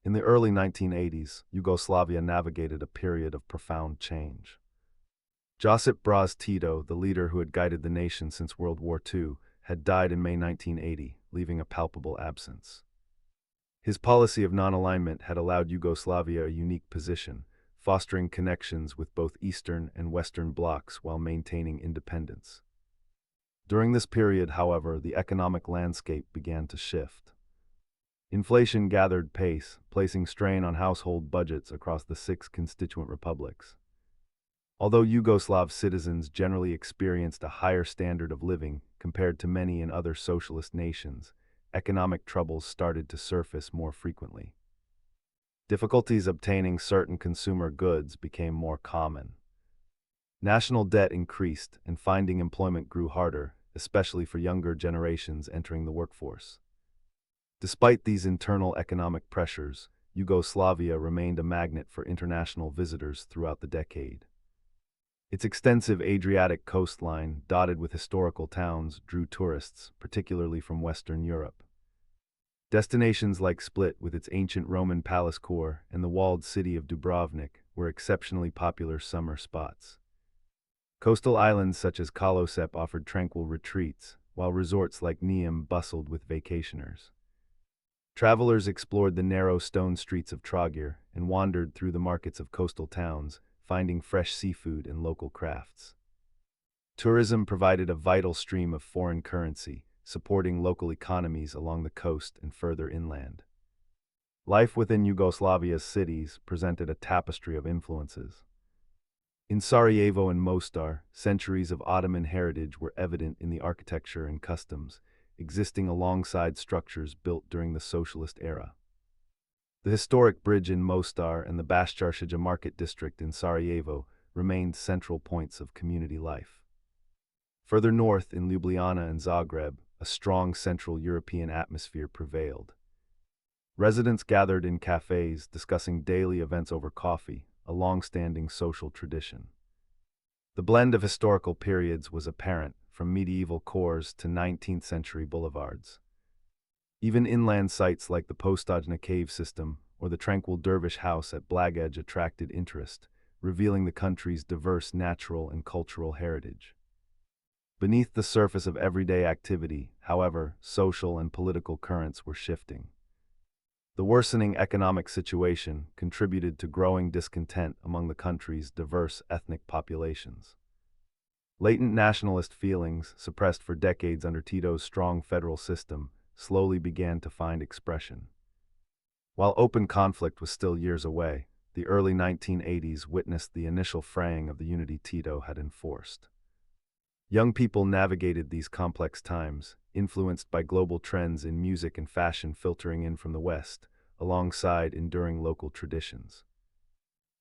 In the early 1980s, Yugoslavia navigated a period of profound change. Josip Broz Tito, the leader who had guided the nation since World War II, had died in May 1980, leaving a palpable absence. His policy of non-alignment had allowed Yugoslavia a unique position, fostering connections with both Eastern and Western blocs while maintaining independence. During this period, however, the economic landscape began to shift. Inflation gathered pace, placing strain on household budgets across the six constituent republics. Although Yugoslav citizens generally experienced a higher standard of living compared to many in other socialist nations, economic troubles started to surface more frequently. Difficulties obtaining certain consumer goods became more common. National debt increased, and finding employment grew harder, especially for younger generations entering the workforce. Despite these internal economic pressures, Yugoslavia remained a magnet for international visitors throughout the decade. Its extensive Adriatic coastline, dotted with historical towns, drew tourists, particularly from Western Europe. Destinations like Split, with its ancient Roman palace core, and the walled city of Dubrovnik were exceptionally popular summer spots. Coastal islands such as Kolosep offered tranquil retreats, while resorts like Neum bustled with vacationers. Travelers explored the narrow stone streets of Trogir and wandered through the markets of coastal towns, finding fresh seafood and local crafts. Tourism provided a vital stream of foreign currency, supporting local economies along the coast and further inland. Life within Yugoslavia's cities presented a tapestry of influences. In Sarajevo and Mostar, centuries of Ottoman heritage were evident in the architecture and customs, existing alongside structures built during the socialist era. The historic bridge in Mostar and the Basčaršija market district in Sarajevo remained central points of community life. Further north in Ljubljana and Zagreb, a strong Central European atmosphere prevailed. Residents gathered in cafes discussing daily events over coffee, a long-standing social tradition. The blend of historical periods was apparent, from medieval cores to 19th century boulevards. Even inland sites like the Postojna cave system or the tranquil dervish house at Blagej attracted interest, revealing the country's diverse natural and cultural heritage. Beneath the surface of everyday activity, however, social and political currents were shifting. The worsening economic situation contributed to growing discontent among the country's diverse ethnic populations. Latent nationalist feelings, suppressed for decades under Tito's strong federal system, slowly began to find expression. While open conflict was still years away, the early 1980s witnessed the initial fraying of the unity Tito had enforced. Young people navigated these complex times, influenced by global trends in music and fashion filtering in from the West, alongside enduring local traditions.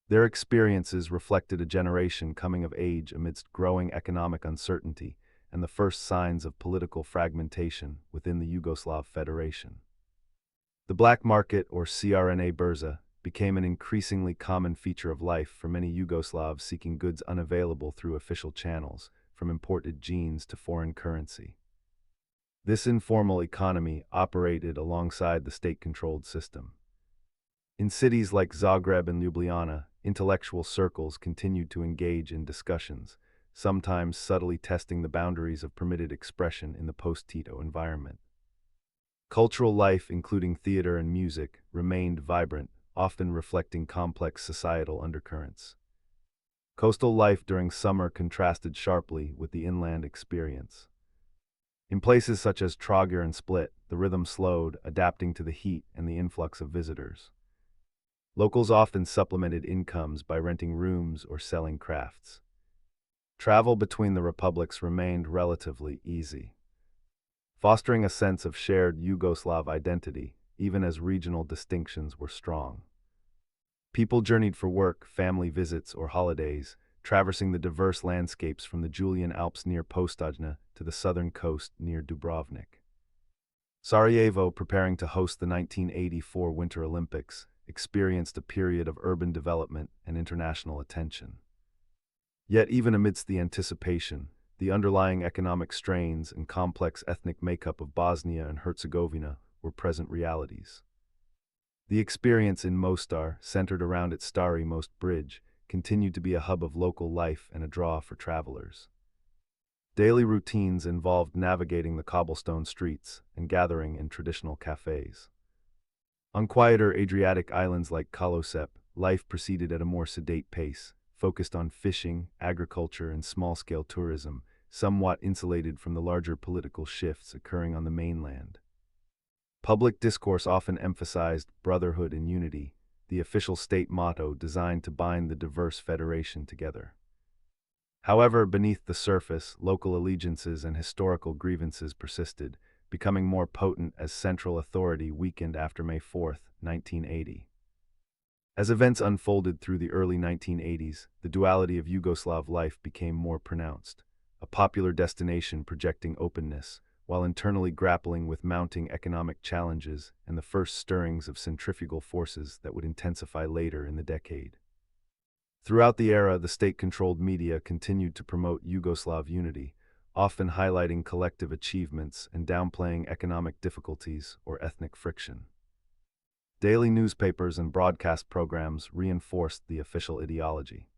Their experiences reflected a generation coming of age amidst growing economic uncertainty and the first signs of political fragmentation within the Yugoslav Federation. The black market, or crna burza, became an increasingly common feature of life for many Yugoslavs seeking goods unavailable through official channels, from imported jeans to foreign currency. This informal economy operated alongside the state-controlled system. In cities like Zagreb and Ljubljana, intellectual circles continued to engage in discussions, sometimes subtly testing the boundaries of permitted expression in the post-Tito environment. Cultural life, including theater and music, remained vibrant, often reflecting complex societal undercurrents. Coastal life during summer contrasted sharply with the inland experience. In places such as Trogir and Split, the rhythm slowed, adapting to the heat and the influx of visitors. Locals often supplemented incomes by renting rooms or selling crafts. Travel between the republics remained relatively easy, fostering a sense of shared Yugoslav identity, even as regional distinctions were strong. People journeyed for work, family visits, or holidays, traversing the diverse landscapes from the Julian Alps near Postojna to the southern coast near Dubrovnik. Sarajevo, preparing to host the 1984 Winter Olympics, experienced a period of urban development and international attention. Yet even amidst the anticipation, the underlying economic strains and complex ethnic makeup of Bosnia and Herzegovina were present realities. The experience in Mostar, centered around its starry Most Bridge, continued to be a hub of local life and a draw for travelers. Daily routines involved navigating the cobblestone streets and gathering in traditional cafes. On quieter Adriatic islands like Kolosep, life proceeded at a more sedate pace, focused on fishing, agriculture, and small-scale tourism, somewhat insulated from the larger political shifts occurring on the mainland. Public discourse often emphasized brotherhood and unity, the official state motto designed to bind the diverse federation together. However, beneath the surface, local allegiances and historical grievances persisted, becoming more potent as central authority weakened after May 4, 1980. As events unfolded through the early 1980s, the duality of Yugoslav life became more pronounced, a popular destination projecting openness, while internally grappling with mounting economic challenges and the first stirrings of centrifugal forces that would intensify later in the decade. Throughout the era, the state-controlled media continued to promote Yugoslav unity, often highlighting collective achievements and downplaying economic difficulties or ethnic friction. Daily newspapers and broadcast programs reinforced the official ideology.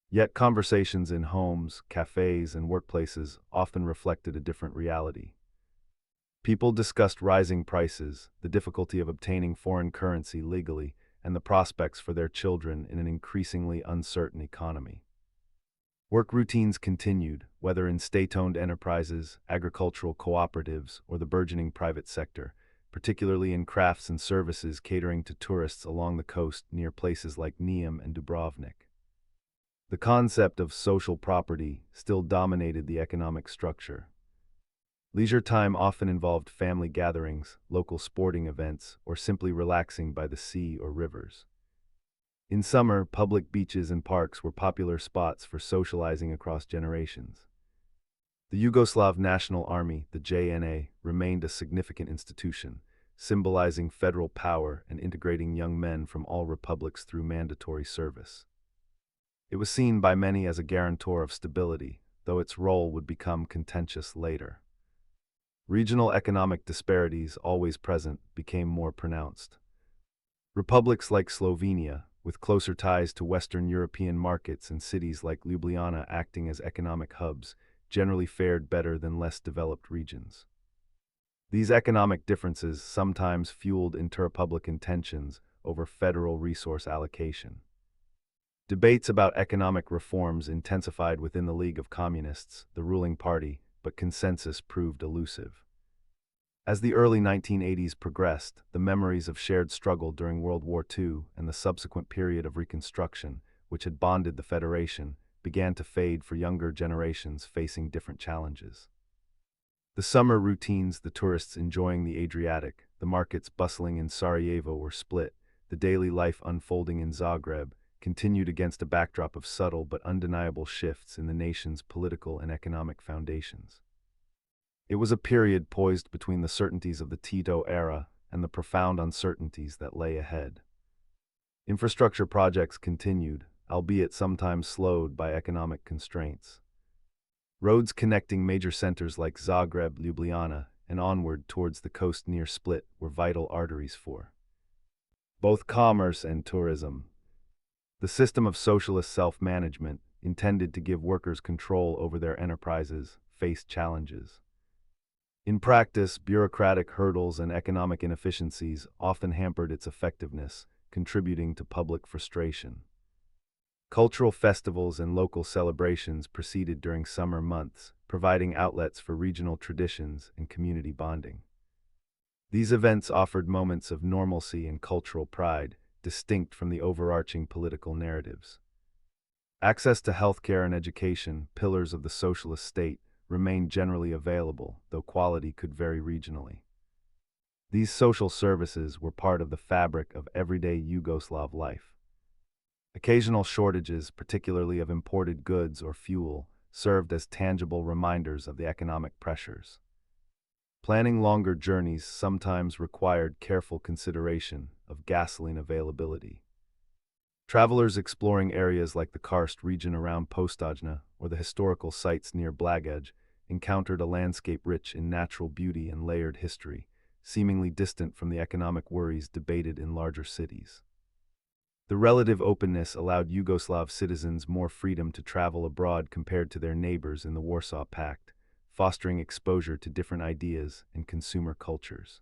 Yet conversations in homes, cafes, and workplaces often reflected a different reality. People discussed rising prices, the difficulty of obtaining foreign currency legally, and the prospects for their children in an increasingly uncertain economy. Work routines continued, whether in state-owned enterprises, agricultural cooperatives, or the burgeoning private sector, particularly in crafts and services catering to tourists along the coast near places like Neum and Dubrovnik. The concept of social property still dominated the economic structure. Leisure time often involved family gatherings, local sporting events, or simply relaxing by the sea or rivers. In summer, public beaches and parks were popular spots for socializing across generations. The Yugoslav National Army, the JNA, remained a significant institution, symbolizing federal power and integrating young men from all republics through mandatory service. It was seen by many as a guarantor of stability, though its role would become contentious later. Regional economic disparities, always present, became more pronounced. Republics like Slovenia, with closer ties to Western European markets and cities like Ljubljana acting as economic hubs, generally fared better than less developed regions. These economic differences sometimes fueled interrepublican tensions over federal resource allocation. Debates about economic reforms intensified within the League of Communists, the ruling party, but consensus proved elusive. As the early 1980s progressed, the memories of shared struggle during World War II and the subsequent period of Reconstruction, which had bonded the Federation, began to fade for younger generations facing different challenges. The summer routines, the tourists enjoying the Adriatic, the markets bustling in Sarajevo or Split, the daily life unfolding in Zagreb, continued against a backdrop of subtle but undeniable shifts in the nation's political and economic foundations. It was a period poised between the certainties of the Tito era and the profound uncertainties that lay ahead. Infrastructure projects continued, albeit sometimes slowed by economic constraints. Roads connecting major centers like Zagreb, Ljubljana, and onward towards the coast near Split were vital arteries for both commerce and tourism. The system of socialist self-management, intended to give workers control over their enterprises, faced challenges. In practice, bureaucratic hurdles and economic inefficiencies often hampered its effectiveness, contributing to public frustration. Cultural festivals and local celebrations proceeded during summer months, providing outlets for regional traditions and community bonding. These events offered moments of normalcy and cultural pride, distinct from the overarching political narratives. Access to healthcare and education, pillars of the socialist state, remained generally available, though quality could vary regionally. These social services were part of the fabric of everyday Yugoslav life. Occasional shortages, particularly of imported goods or fuel, served as tangible reminders of the economic pressures. Planning longer journeys sometimes required careful consideration of gasoline availability. Travelers exploring areas like the karst region around Postojna or the historical sites near Blagej encountered a landscape rich in natural beauty and layered history, seemingly distant from the economic worries debated in larger cities. The relative openness allowed Yugoslav citizens more freedom to travel abroad compared to their neighbors in the Warsaw Pact, fostering exposure to different ideas and consumer cultures.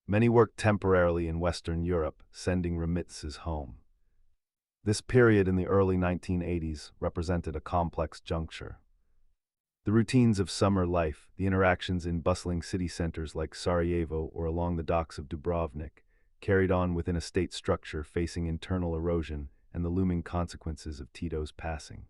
Many worked temporarily in Western Europe, sending remittances home. This period in the early 1980s represented a complex juncture. The routines of summer life, the interactions in bustling city centers like Sarajevo or along the docks of Dubrovnik, carried on within a state structure facing internal erosion and the looming consequences of Tito's passing.